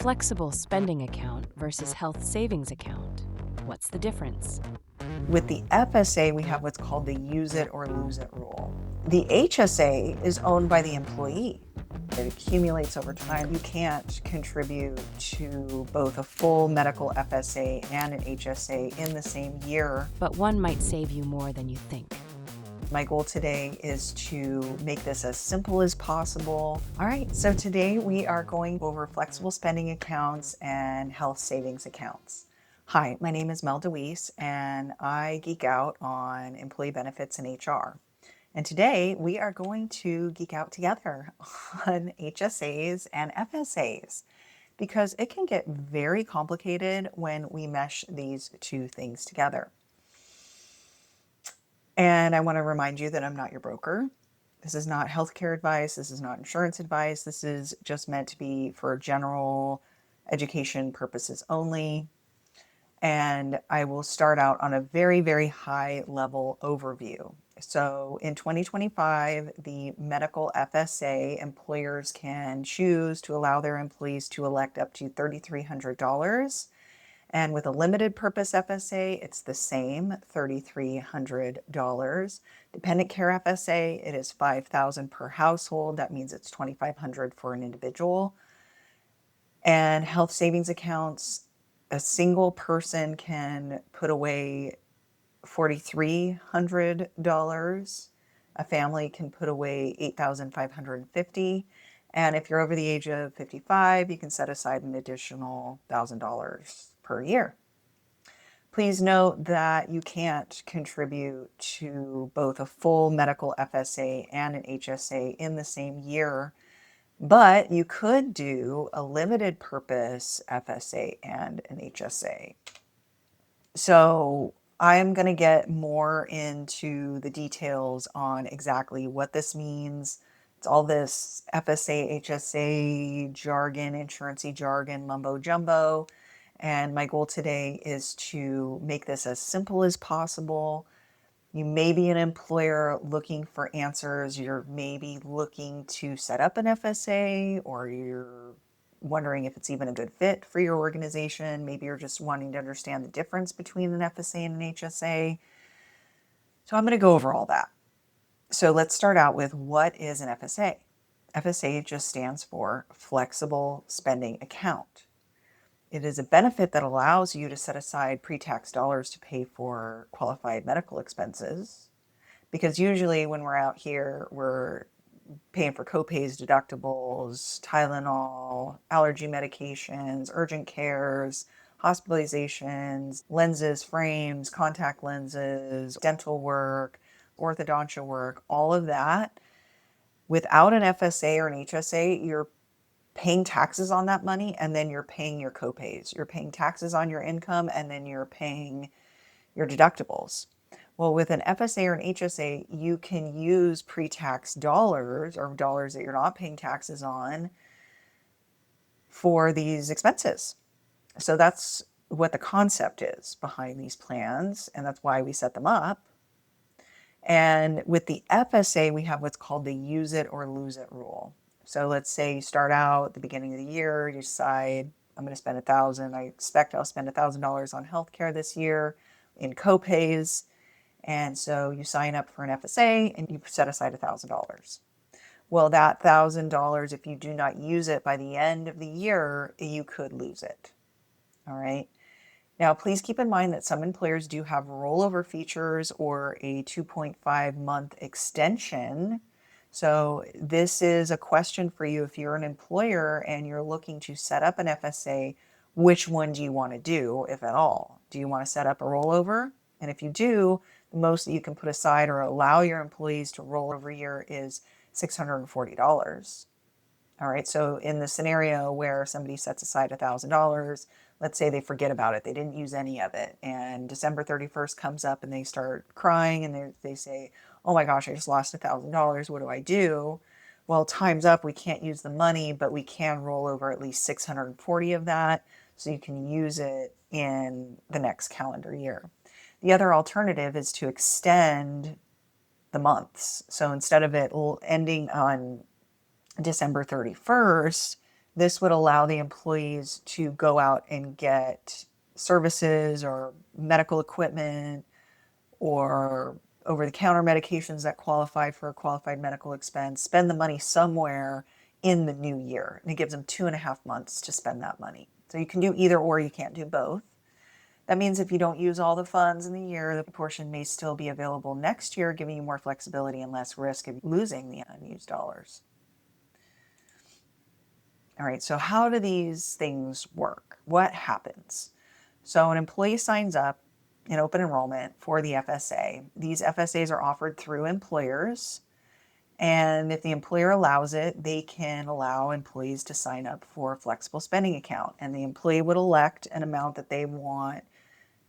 Flexible spending account versus health savings account. What's the difference? With the FSA, we have what's called the use it or lose it rule. The HSA is owned by the employee. It accumulates over time. You can't contribute to both a full medical FSA and an HSA in the same year. But one might save you more than you think. My goal today is to make this as simple as possible. All right, so today we are going over flexible spending accounts and health savings accounts. Hi, my name is Mel DeWeese, and I geek out on employee benefits and HR. And today we are going to geek out together on HSAs and FSAs because it can get very complicated when we mesh these two things together. And I want to remind you that I'm not your broker. This is not healthcare advice. This is not insurance advice. This is just meant to be for general education purposes only. And I will start out on a very, very high level overview. So in 2025, the medical FSA, employers can choose to allow their employees to elect up to $3,300. And with a limited purpose FSA, it's the same, $3,300. Dependent care FSA, it is $5,000 per household. That means it's $2,500 for an individual. And health savings accounts, a single person can put away $4,300. A family can put away $8,550. And if you're over the age of 55, you can set aside an additional $1,000 per year. Please note that you can't contribute to both a full medical FSA and an HSA in the same year, but you could do a limited purpose FSA and an HSA. So I'm going to get more into the details on exactly what this means. It's all this FSA, HSA jargon, insurancy jargon, mumbo jumbo. And my goal today is to make this as simple as possible. You may be an employer looking for answers. You're maybe looking to set up an FSA, or you're wondering if it's even a good fit for your organization. Maybe you're just wanting to understand the difference between an FSA and an HSA. So I'm going to go over all that. So let's start out with, what is an FSA? FSA just stands for Flexible Spending Account. It is a benefit that allows you to set aside pre-tax dollars to pay for qualified medical expenses, because usually when we're out here, we're paying for copays, deductibles, Tylenol, allergy medications, urgent cares, hospitalizations, lenses, frames, contact lenses, dental work, orthodontia work, all of that. Without an FSA or an HSA, you're paying taxes on that money, and then you're paying your copays. You're paying taxes on your income, and then you're paying your deductibles. Well, with an FSA or an HSA, you can use pre-tax dollars, or dollars that you're not paying taxes on, for these expenses. So that's what the concept is behind these plans, and that's why we set them up. And with the FSA, we have what's called the use it or lose it rule. So let's say you start out at the beginning of the year, you decide, I'm going to spend $1,000. I expect I'll spend $1,000 on healthcare this year in copays. And so you sign up for an FSA and you set aside $1,000. Well, that $1,000, if you do not use it by the end of the year, you could lose it. All right. Now, please keep in mind that some employers do have rollover features or a 2.5 month extension. So this is a question for you. If you're an employer and you're looking to set up an FSA, which one do you want to do, if at all? Do you want to set up a rollover? And if you do, the most that you can put aside or allow your employees to roll over a year is $640. All right, so in the scenario where somebody sets aside $1,000, let's say they forget about it, they didn't use any of it, and December 31st comes up and they start crying and they say, oh my gosh, I just lost $1,000, what do I do? Well, time's up, we can't use the money, but we can roll over at least 640 of that, so you can use it in the next calendar year. The other alternative is to extend the months. So instead of it ending on December 31st, This would allow the employees to go out and get services or medical equipment or over-the-counter medications that qualify for a qualified medical expense, spend the money somewhere in the new year. And it gives them 2.5 months to spend that money. So you can do either or, you can't do both. That means if you don't use all the funds in the year, the portion may still be available next year, giving you more flexibility and less risk of losing the unused dollars. All right, so how do these things work? What happens? So an employee signs up in open enrollment for the FSA. These FSAs are offered through employers, and if the employer allows it, they can allow employees to sign up for a flexible spending account, and the employee would elect an amount that they want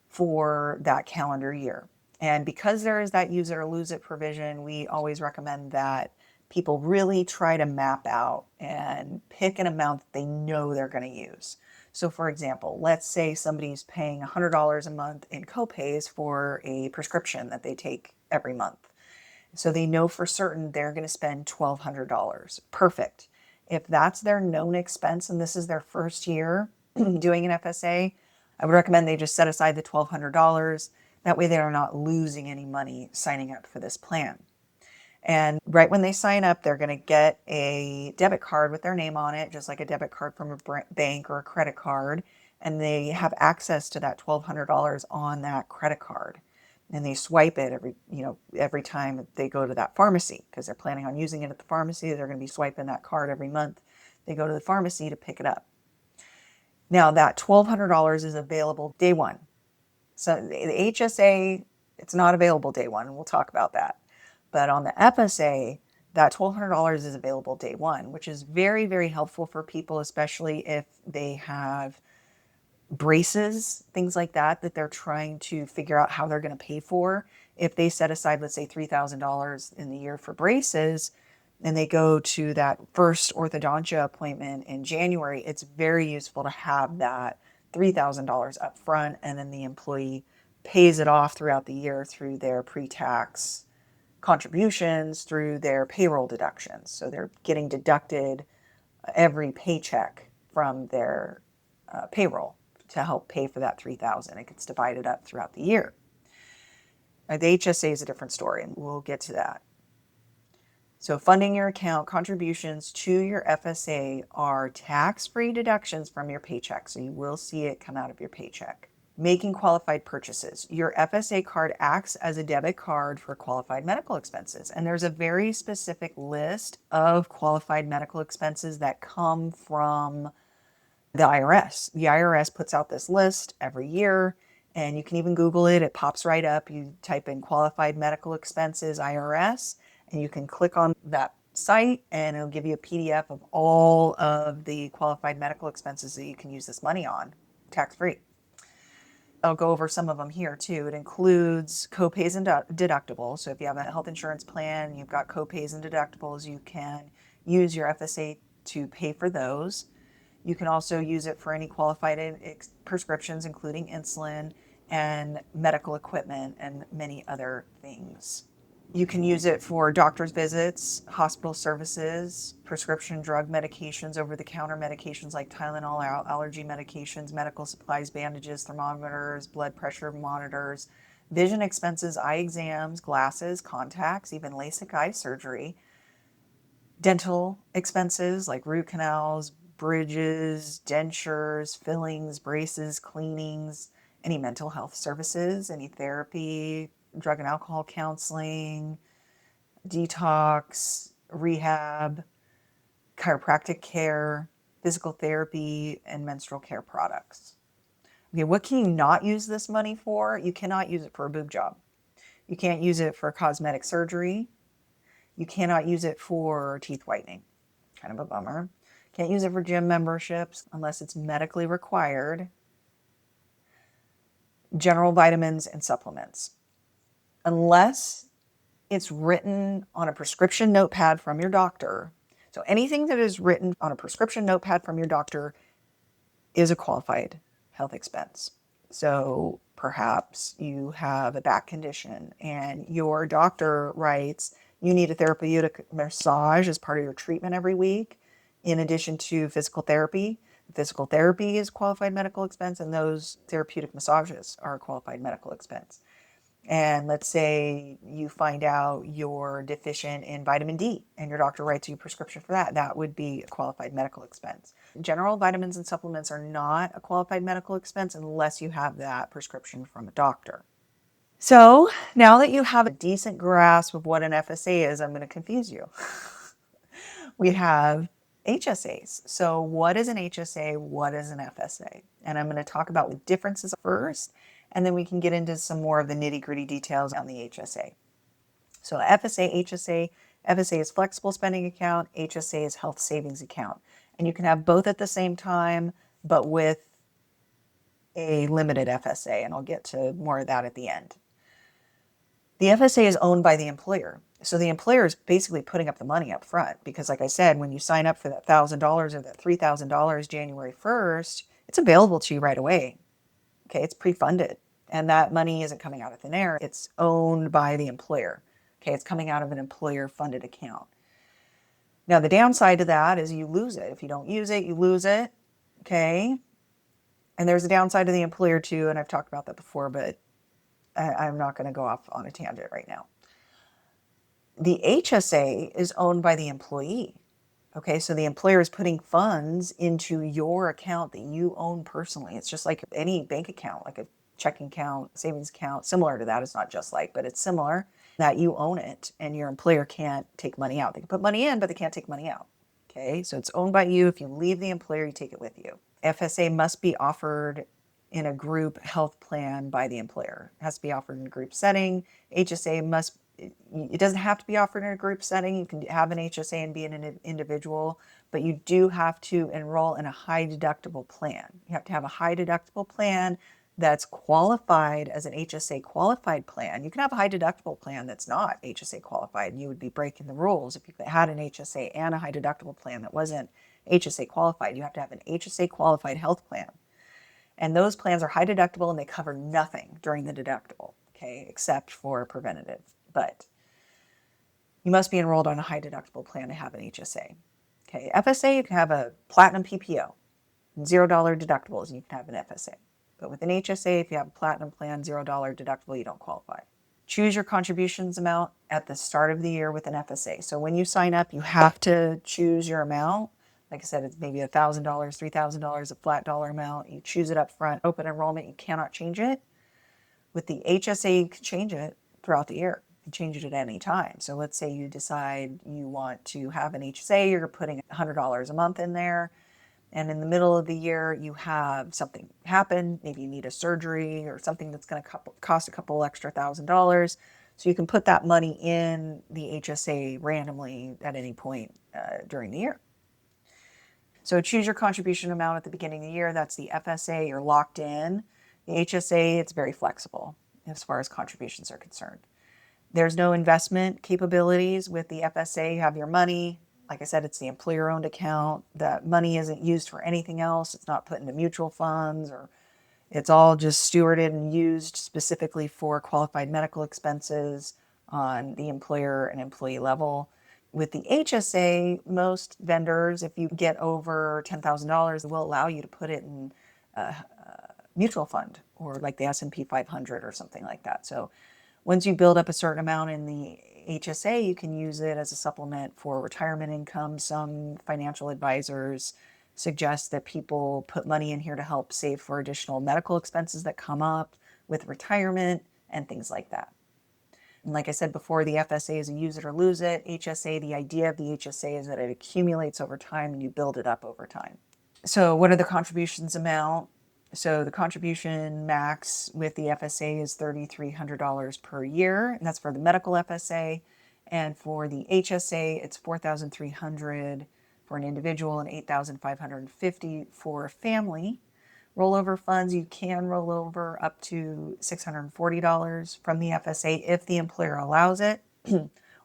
for that calendar year. And because there is that use it or lose it provision, we always recommend that people really try to map out and pick an amount that they know they're going to use. So for example, let's say somebody's paying $100 a month in copays for a prescription that they take every month. So they know for certain they're going to spend $1,200. Perfect. If that's their known expense and this is their first year doing an FSA, I would recommend they just set aside the $1,200. That way they are not losing any money signing up for this plan. And right when they sign up, they're going to get a debit card with their name on it, just like a debit card from a bank or a credit card. And they have access to that $1,200 on that credit card. And they swipe it every time they go to that pharmacy, because they're planning on using it at the pharmacy. They're going to be swiping that card every month. They go to the pharmacy to pick it up. Now that $1,200 is available day one. So the HSA, it's not available day one, and we'll talk about that. But on the FSA, that $1,200 is available day one, which is very, very helpful for people, especially if they have braces, things like that, that they're trying to figure out how they're going to pay for. If they set aside, let's say, $3,000 in the year for braces, and they go to that first orthodontia appointment in January, it's very useful to have that $3,000 up front, and then the employee pays it off throughout the year through their pre-tax contributions, through their payroll deductions. So they're getting deducted every paycheck from their payroll to help pay for that $3,000. It gets divided up throughout the year. The HSA is a different story, and we'll get to that. So funding your account, contributions to your FSA are tax-free deductions from your paycheck. So you will see it come out of your paycheck. Making qualified purchases. Your FSA card acts as a debit card for qualified medical expenses. And there's a very specific list of qualified medical expenses that come from the IRS. The IRS puts out this list every year, and you can even Google it. It pops right up. You type in qualified medical expenses IRS, and you can click on that site, and it'll give you a PDF of all of the qualified medical expenses that you can use this money on, tax-free. I'll go over some of them here too. It includes copays and deductibles. So if you have a health insurance plan, you've got copays and deductibles, you can use your FSA to pay for those. You can also use it for any qualified prescriptions, including insulin and medical equipment and many other things. You can use it for doctor's visits, hospital services, prescription drug medications, over-the-counter medications like Tylenol, allergy medications, medical supplies, bandages, thermometers, blood pressure monitors, vision expenses, eye exams, glasses, contacts, even LASIK eye surgery, dental expenses like root canals, bridges, dentures, fillings, braces, cleanings, any mental health services, any therapy, drug and alcohol counseling, detox, rehab, chiropractic care, physical therapy, and menstrual care products. Okay, what can you not use this money for? You cannot use it for a boob job. You can't use it for cosmetic surgery. You cannot use it for teeth whitening. Kind of a bummer. Can't use it for gym memberships unless it's medically required. General vitamins and supplements. Unless it's written on a prescription notepad from your doctor. So anything that is written on a prescription notepad from your doctor is a qualified health expense. So perhaps you have a back condition and your doctor writes, you need a therapeutic massage as part of your treatment every week. in addition to physical therapy. Physical therapy is qualified medical expense, and those therapeutic massages are a qualified medical expense. And let's say you find out you're deficient in vitamin D and your doctor writes you a prescription for that. That would be a qualified medical expense. General vitamins and supplements are not a qualified medical expense unless you have that prescription from a doctor. So now that you have a decent grasp of what an FSA is, I'm going to confuse you. We have HSAs. So what is an HSA? What is an FSA? And I'm going to talk about the differences first, and then we can get into some more of the nitty-gritty details on the HSA. So FSA, HSA, FSA is flexible spending account, HSA is health savings account. And you can have both at the same time, but with a limited FSA, and I'll get to more of that at the end. The FSA is owned by the employer. So the employer is basically putting up the money up front because, like I said, when you sign up for that $1,000 or that $3,000 January 1st, it's available to you right away. Okay, it's pre-funded. And that money isn't coming out of thin air. It's owned by the employer. Okay, it's coming out of an employer-funded account. Now, the downside to that is you lose it. If you don't use it, you lose it. Okay, and there's a downside to the employer too, and I've talked about that before, but I'm not going to go off on a tangent right now. The HSA is owned by the employee. Okay, so the employer is putting funds into your account that you own personally. It's just like any bank account, like a checking account, savings account, similar to that. It's not just like, but it's similar that you own it and your employer can't take money out. They can put money in, but they can't take money out. Okay, so it's owned by you. If you leave the employer, you take it with you. FSA must be offered in a group health plan by the employer. It has to be offered in a group setting. HSA must, it doesn't have to be offered in a group setting. You can have an HSA and be an individual, but you do have to enroll in a high deductible plan. You have to have a high deductible plan that's qualified as an HSA qualified plan. You can have a high deductible plan that's not HSA qualified, and you would be breaking the rules if you had an HSA and a high deductible plan that wasn't HSA qualified. You have to have an HSA qualified health plan. And those plans are high deductible and they cover nothing during the deductible, okay, except for preventative. But you must be enrolled on a high deductible plan to have an HSA. Okay, FSA, you can have a platinum PPO, $0 deductibles, and you can have an FSA. But with an HSA, if you have a platinum plan, $0 deductible, you don't qualify. Choose your contributions amount at the start of the year with an FSA. So when you sign up, you have to choose your amount. Like I said, it's maybe $1,000, $3,000, a flat dollar amount. You choose it up front. Open enrollment, you cannot change it. With the HSA, you can change it throughout the year. You can change it at any time. So let's say you decide you want to have an HSA, you're putting $100 a month in there. And in the middle of the year, you have something happen. Maybe you need a surgery or something that's going to cost a couple extra $1,000. So you can put that money in the HSA randomly at any point during the year. So choose your contribution amount at the beginning of the year. That's the FSA. You're locked in. The HSA, it's very flexible as far as contributions are concerned. There's no investment capabilities with the FSA. You have your money. Like I said, it's the employer-owned account. That money isn't used for anything else. It's not put into mutual funds, or it's all just stewarded and used specifically for qualified medical expenses on the employer and employee level. With the HSA, most vendors, if you get over $10,000, will allow you to put it in a mutual fund or like the S&P 500 or something like that. So once you build up a certain amount in the HSA, you can use it as a supplement for retirement income. Some financial advisors suggest that people put money in here to help save for additional medical expenses that come up with retirement and things like that. And like I said before, the FSA is a use it or lose it. HSA, the idea of the HSA is that it accumulates over time and you build it up over time. So what are the contributions amount? So the contribution max with the FSA is $3,300 per year, and that's for the medical FSA. And for the HSA, it's $4,300 for an individual and $8,550 for a family. Rollover funds, you can roll over up to $640 from the FSA if the employer allows it,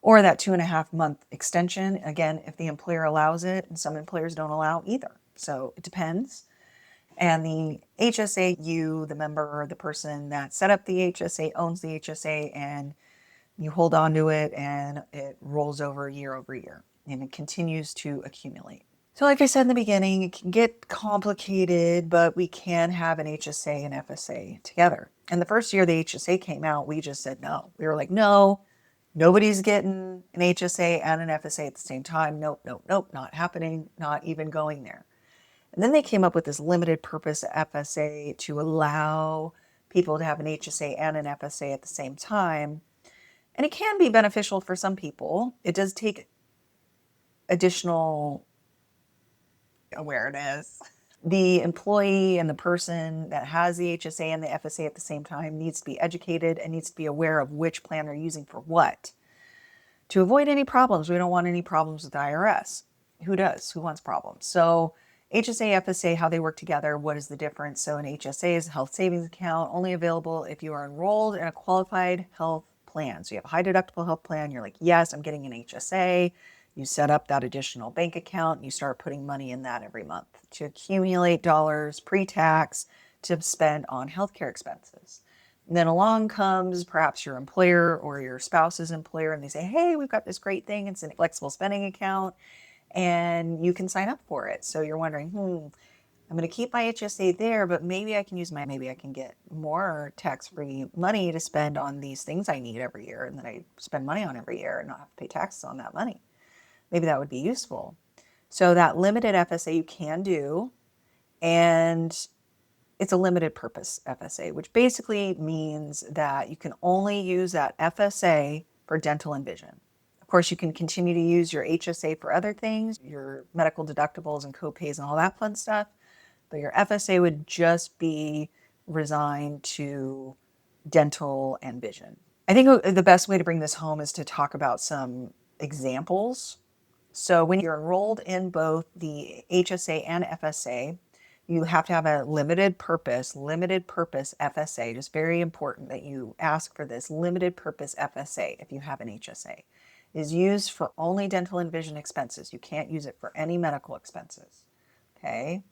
or that 2.5 month extension, again, if the employer allows it, and some employers don't allow either. So it depends. And the HSA, you, the member, or the person that set up the HSA, owns the HSA, and you hold on to it, and it rolls over year, and it continues to accumulate. So like I said in the beginning, it can get complicated, but we can have an HSA and FSA together. And the first year the HSA came out, we just said no. We were like, no, nobody's getting an HSA and an FSA at the same time. Nope, nope, nope, not happening, not even going there. And then they came up with this limited purpose FSA to allow people to have an HSA and an FSA at the same time. And it can be beneficial for some people. It does take additional awareness. The employee and the person that has the HSA and the FSA at the same time needs to be educated and needs to be aware of which plan they're using for what. To avoid any problems, we don't want any problems with the IRS. Who does? Who wants problems? So HSA, FSA, how they work together, what is the difference? So an HSA is a health savings account, only available if you are enrolled in a qualified health plan. So you have a high deductible health plan, you're like, yes, I'm getting an HSA. You set up that additional bank account, and you start putting money in that every month to accumulate dollars pre-tax to spend on healthcare expenses. And then along comes perhaps your employer or your spouse's employer, and they say, hey, we've got this great thing. It's a flexible spending account, and you can sign up for it. So you're wondering, I'm going to keep my HSA there, but maybe I can maybe I can get more tax-free money to spend on these things I need every year and that I spend money on every year and not have to pay taxes on that money. Maybe that would be useful. So that limited FSA you can do, and it's a limited purpose FSA, which basically means that you can only use that FSA for dental and vision. Of course, you can continue to use your HSA for other things, your medical deductibles and copays and all that fun stuff, but your FSA would just be resigned to dental and vision. I think the best way to bring this home is to talk about some examples. So when you're enrolled in both the HSA and FSA, you have to have a limited purpose FSA. Just very important that you ask for this limited purpose FSA if you have an HSA. It is used for only dental and vision expenses. You can't use it for any medical expenses. Okay?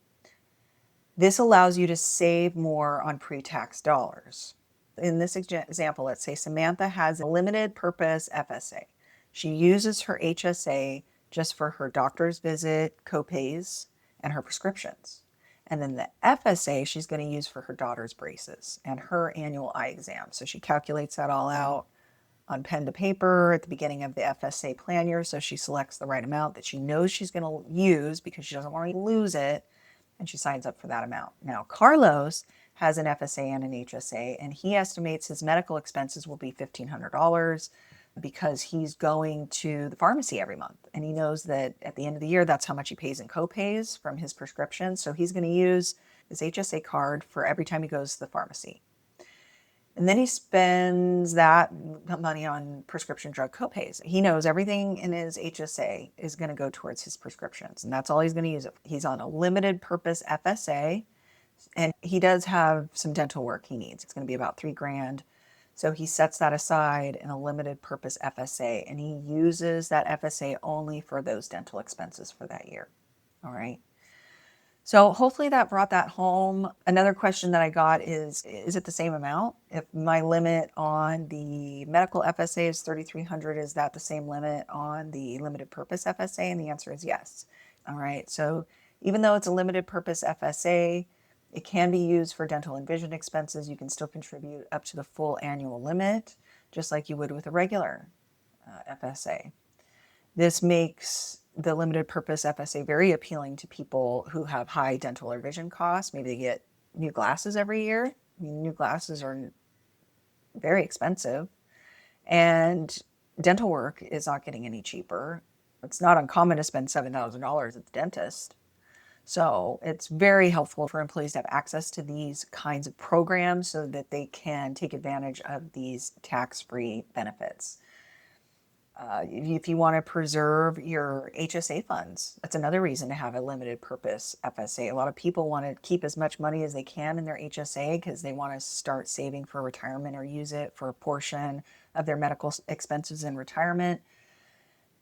This allows you to save more on pre-tax dollars. In this example, let's say Samantha has a limited purpose FSA. She uses her HSA just for her doctor's visit, copays, and her prescriptions. And then the FSA she's going to use for her daughter's braces and her annual eye exam. So she calculates that all out on pen to paper at the beginning of the FSA plan year. So she selects the right amount that she knows she's going to use because she doesn't want to lose it. And she signs up for that amount. Now, Carlos has an FSA and an HSA, and he estimates his medical expenses will be $1,500 because he's going to the pharmacy every month. And he knows that at the end of the year, that's how much he pays in copays from his prescription. So he's going to use his HSA card for every time he goes to the pharmacy. And then he spends that money on prescription drug copays. He knows everything in his HSA is going to go towards his prescriptions, and that's all he's going to use it. He's on a limited purpose FSA, and he does have some dental work he needs. It's going to be about $3,000. So he sets that aside in a limited purpose FSA, and he uses that FSA only for those dental expenses for that year. All right. So hopefully that brought that home. Another question that I got is it the same amount? If my limit on the medical FSA is $3,300, is that the same limit on the limited purpose FSA? And the answer is yes. All right. So even though it's a limited purpose FSA, it can be used for dental and vision expenses. You can still contribute up to the full annual limit, just like you would with a regular FSA. This makes the limited purpose FSA very appealing to people who have high dental or vision costs. Maybe they get new glasses every year. I mean, new glasses are very expensive, and dental work is not getting any cheaper. It's not uncommon to spend $7,000 at the dentist. So it's very helpful for employees to have access to these kinds of programs so that they can take advantage of these tax-free benefits. If you want to preserve your HSA funds, that's another reason to have a limited purpose FSA. A lot of people want to keep as much money as they can in their HSA because they want to start saving for retirement or use it for a portion of their medical expenses in retirement.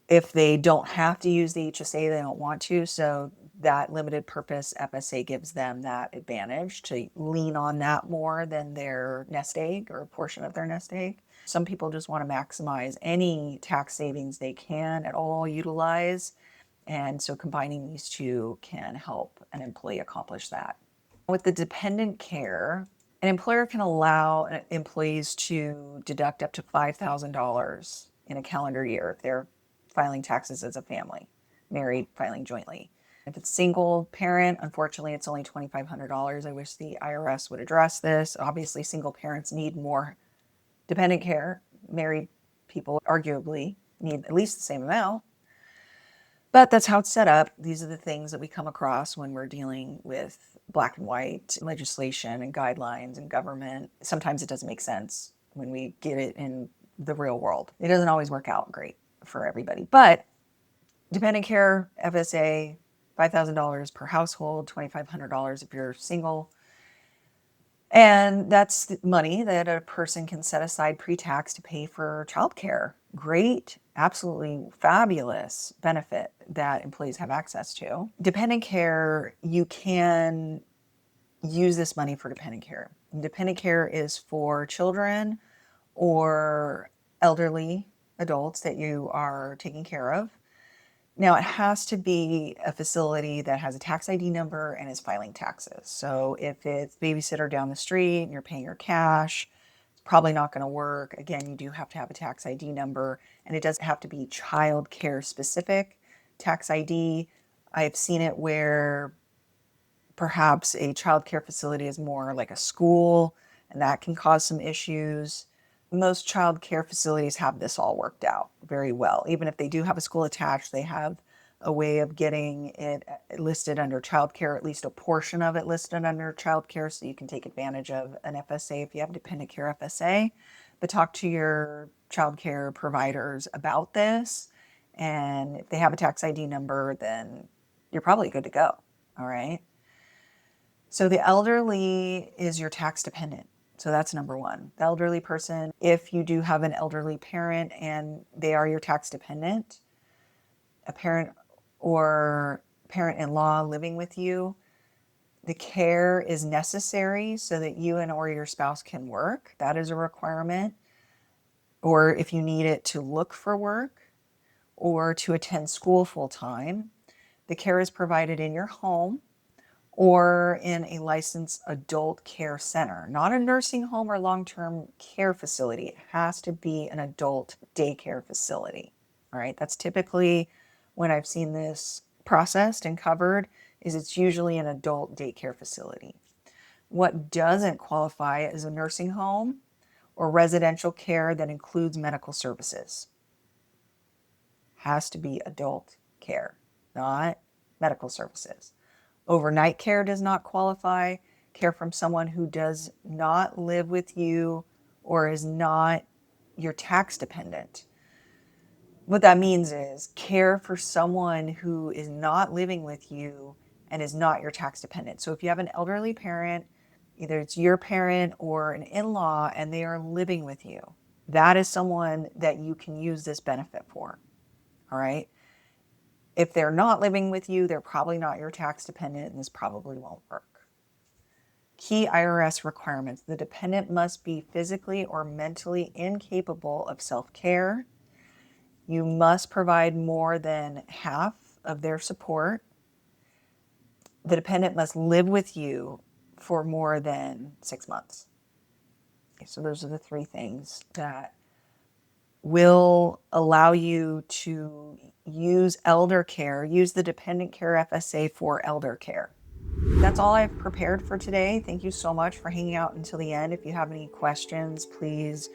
If they don't have to use the HSA, they don't want to. So that limited purpose FSA gives them that advantage to lean on that more than their nest egg or a portion of their nest egg. Some people just want to maximize any tax savings they can at all utilize And so combining these two can help an employee accomplish that. With the dependent care, an employer can allow employees to deduct up to $5,000 in a calendar year if they're filing taxes as a family, married, filing jointly. If it's single parent, unfortunately, it's only $2,500. I wish the IRS would address this. Obviously, single parents need more dependent care. Married people arguably need at least the same amount. But that's how it's set up. These are the things that we come across when we're dealing with black and white legislation and guidelines and government. Sometimes it doesn't make sense when we get it in the real world. It doesn't always work out great for everybody. But dependent care, FSA, $5,000 per household, $2,500 if you're single. And that's the money that a person can set aside pre-tax to pay for childcare. Great, absolutely fabulous benefit that employees have access to. Dependent care, you can use this money for dependent care. Dependent care is for children or elderly adults that you are taking care of. Now, it has to be a facility that has a tax ID number and is filing taxes. So if it's babysitter down the street and you're paying your cash, it's probably not going to work. Again, you do have to have a tax ID number, and it does have to be child care specific tax ID. I've seen it where perhaps a child care facility is more like a school, and that can cause some issues. Most child care facilities have this all worked out very well. Even if they do have a school attached, they have a way of getting it listed under child care, at least a portion of it listed under child care, so you can take advantage of an FSA if you have a dependent care FSA. But talk to your child care providers about this. And if they have a tax ID number, then you're probably good to go. All right. So the elderly is your tax dependent. So that's number one. The elderly person, if you do have an elderly parent and they are your tax dependent, a parent or parent-in-law living with you, the care is necessary so that you and or your spouse can work. That is a requirement. Or if you need it to look for work or to attend school full time, the care is provided in your home or in a licensed adult care center, not a nursing home or long-term care facility. It has to be an adult daycare facility. All right, that's typically when I've seen this processed and covered, is it's usually an adult daycare facility. What doesn't qualify is a nursing home or residential care that includes medical services. Has to be adult care, not medical services. Overnight care does not qualify. Care from someone who does not live with you or is not your tax dependent. What that means is care for someone who is not living with you and is not your tax dependent. So if you have an elderly parent, either it's your parent or an in-law, and they are living with you, that is someone that you can use this benefit for. All right. If they're not living with you, they're probably not your tax dependent, and this probably won't work. Key IRS requirements. The dependent must be physically or mentally incapable of self-care. You must provide more than half of their support. The dependent must live with you for more than 6 months. Okay, so those are the three things that will allow you to use elder care, use the dependent care FSA for elder care. That's all I've prepared for today. Thank you so much for hanging out until the end. If you have any questions, please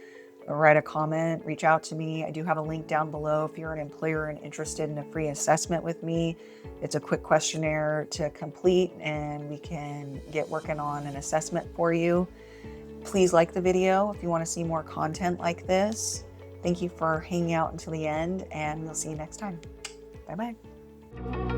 write a comment, reach out to me. I do have a link down below if you're an employer and interested in a free assessment with me. It's a quick questionnaire to complete, and we can get working on an assessment for you. Please like the video if you want to see more content like this. Thank you for hanging out until the end, and we'll see you next time. Bye-bye.